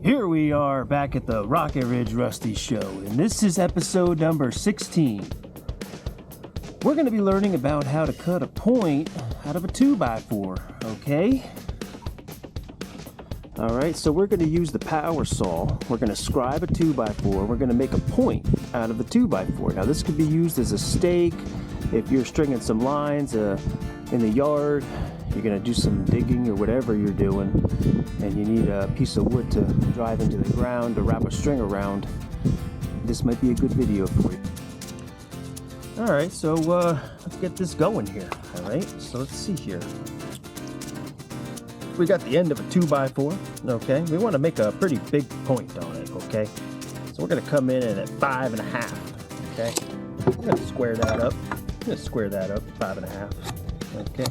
Here we are back at the Rocket Ridge Rusty Show, and this is episode number 16. We're going to be learning about how to cut a point out of a 2x4, okay? Alright, so we're going to use the power saw. We're going to scribe a 2x4. We're going to make a point out of the 2x4. Now this could be used as a stake if you're stringing some lines in the yard. You're going to do some digging or whatever you're doing, and you need a piece of wood to drive into the ground to wrap a string around. This might be a good video for you. Alright, so let's get this going here. Alright, so let's see here. We got the end of a 2x4, okay? We want to make a pretty big point on it, okay? So we're going to come in at 5.5, okay? I'm going to square that up. I'm going to square that up, 5.5, okay?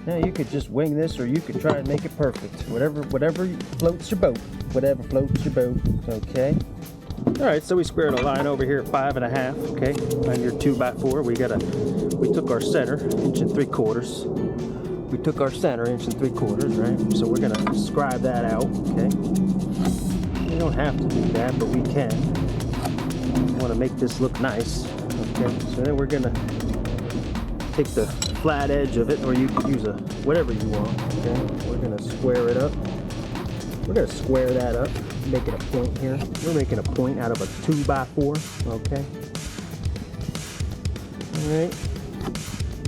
Now you could just wing this, or you could try and make it perfect. Whatever floats your boat. Whatever floats your boat. Okay. All right. So we squared a line over here at 5.5. Okay. On your 2x4, we took our center 1 3/4. We took our center 1 3/4. Right. So we're gonna scribe that out. Okay. We don't have to do that, but we can. We want to make this look nice. Okay. So then we're gonna take the flat edge of it, or you can use whatever you want. Okay, we're gonna square it up. We're gonna square that up, making a point here. We're making a point out of a 2x4. Okay. All right.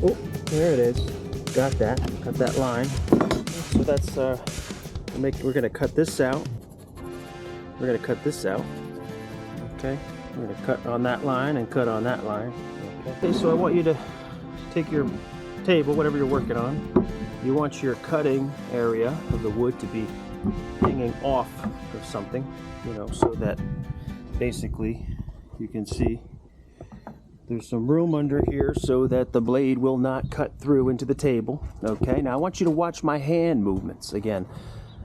Oh, there it is. Got that. Got that line. So that's we're gonna cut this out. We're gonna cut this out. Okay. We're gonna cut on that line and cut on that line. Okay. So I want you to take your table, whatever you're working on. You want your cutting area of the wood to be hanging off of something, you know, so that basically you can see there's some room under here so that the blade will not cut through into the table. Okay, now I want you to watch my hand movements again.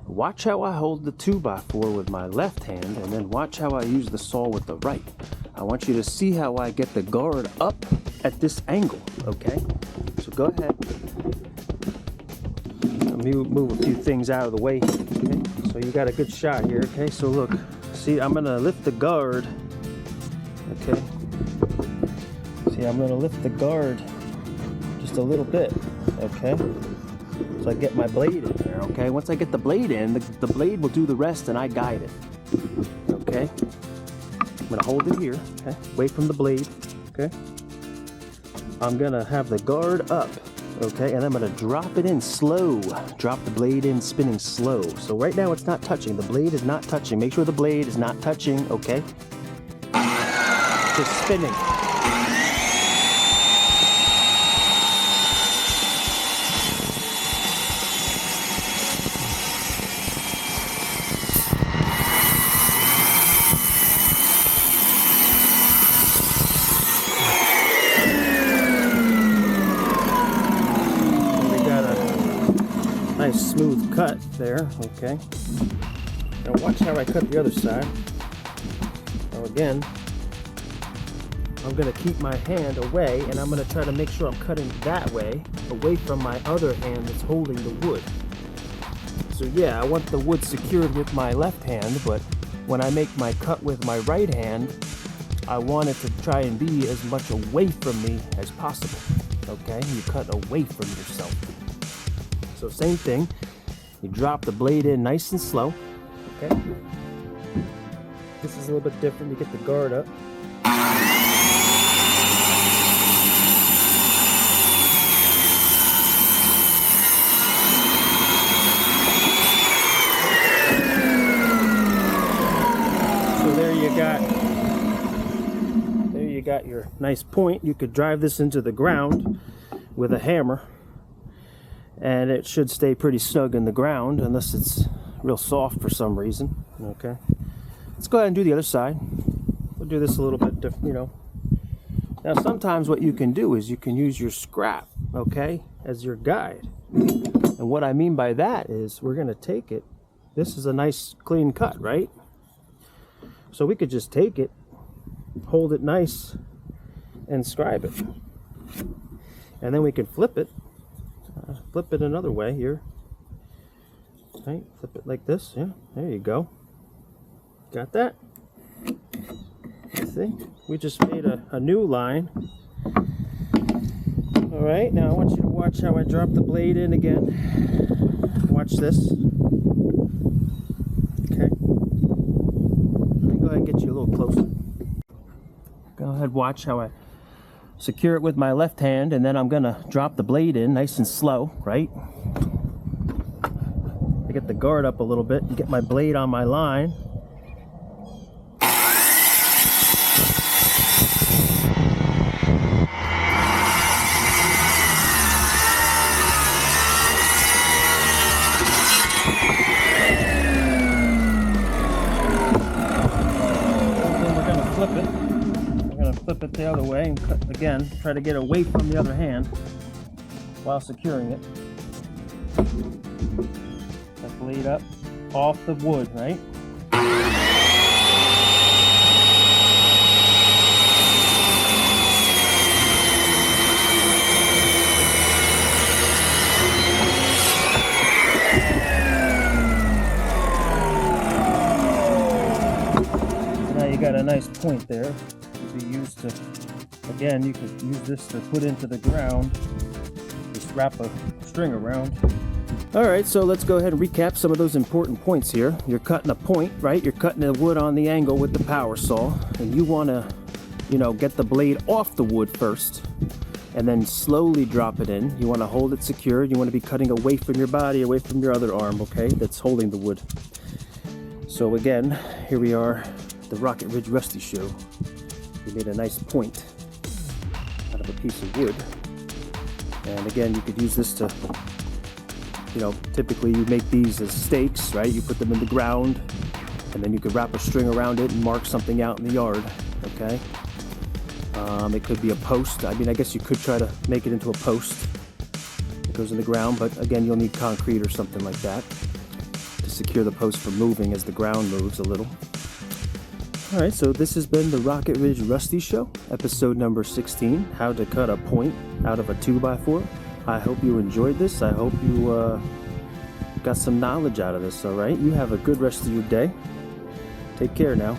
Watch how I hold the 2x4 with my left hand, and then watch how I use the saw with the right. I want you to see how I get the guard up at this angle, okay? So go ahead. Let me move a few things out of the way, okay? So you got a good shot here, okay? So look, see, I'm gonna lift the guard, okay? See, I'm gonna lift the guard just a little bit, okay? So I get my blade in there, okay? Once I get the blade in, the blade will do the rest and I guide it, okay? I'm gonna hold it here, okay? Away from the blade, okay? I'm gonna have the guard up, okay? And I'm gonna drop it in slow. Drop the blade in spinning slow. So right now it's not touching. The blade is not touching. Make sure the blade is not touching, okay? Just spinning. Nice smooth cut there, okay. Now watch how I cut the other side. Now again, I'm going to keep my hand away, and I'm going to try to make sure I'm cutting that way, away from my other hand that's holding the wood. So yeah, I want the wood secured with my left hand, but when I make my cut with my right hand, I want it to try and be as much away from me as possible, okay? You cut away from yourself. So same thing, you drop the blade in nice and slow, okay? This is a little bit different, you get the guard up. So there you got your nice point. You could drive this into the ground with a hammer, and it should stay pretty snug in the ground unless it's real soft for some reason. Okay, let's go ahead and do the other side. We'll do this a little bit different, you know. Now sometimes what you can do is you can use your scrap, okay, as your guide. And what I mean by that is we're going to take it. This is a nice clean cut, right? So we could just take it, hold it nice, and scribe it. And then we can flip it another way here. right? Flip it like this. Yeah, there you go. Got that? See? We just made a new line. Alright, now I want you to watch how I drop the blade in again. Watch this. Okay. Let me go ahead and get you a little closer. Go ahead, watch how I secure it with my left hand, and then I'm gonna drop the blade in nice and slow, right? I get the guard up a little bit and get my blade on my line. Flip it the other way and cut again. Try to get away from the other hand while securing it. That blade up off the wood, right? Now you got a nice point there. Be used to, again, you could use this to put into the ground, just wrap a string around. Alright, so let's go ahead and recap some of those important points here. You're cutting a point, right? You're cutting the wood on the angle with the power saw, and you want to, get the blade off the wood first and then slowly drop it in. You want to hold it secured. You want to be cutting away from your body, away from your other arm, okay, that's holding the wood. So again, here we are, the Rocket Ridge Rusty Show. We made a nice point out of a piece of wood. And again, you could use this to, typically you make these as stakes, right? You put them in the ground, and then you could wrap a string around it and mark something out in the yard, okay? It could be a post. I mean, I guess you could try to make it into a post that goes in the ground, but again, you'll need concrete or something like that to secure the post from moving as the ground moves a little. Alright, so this has been the Rocket Ridge Rusty Show, episode number 16, how to cut a point out of a 2x4. I hope you enjoyed this. I hope you got some knowledge out of this, alright? You have a good rest of your day. Take care now.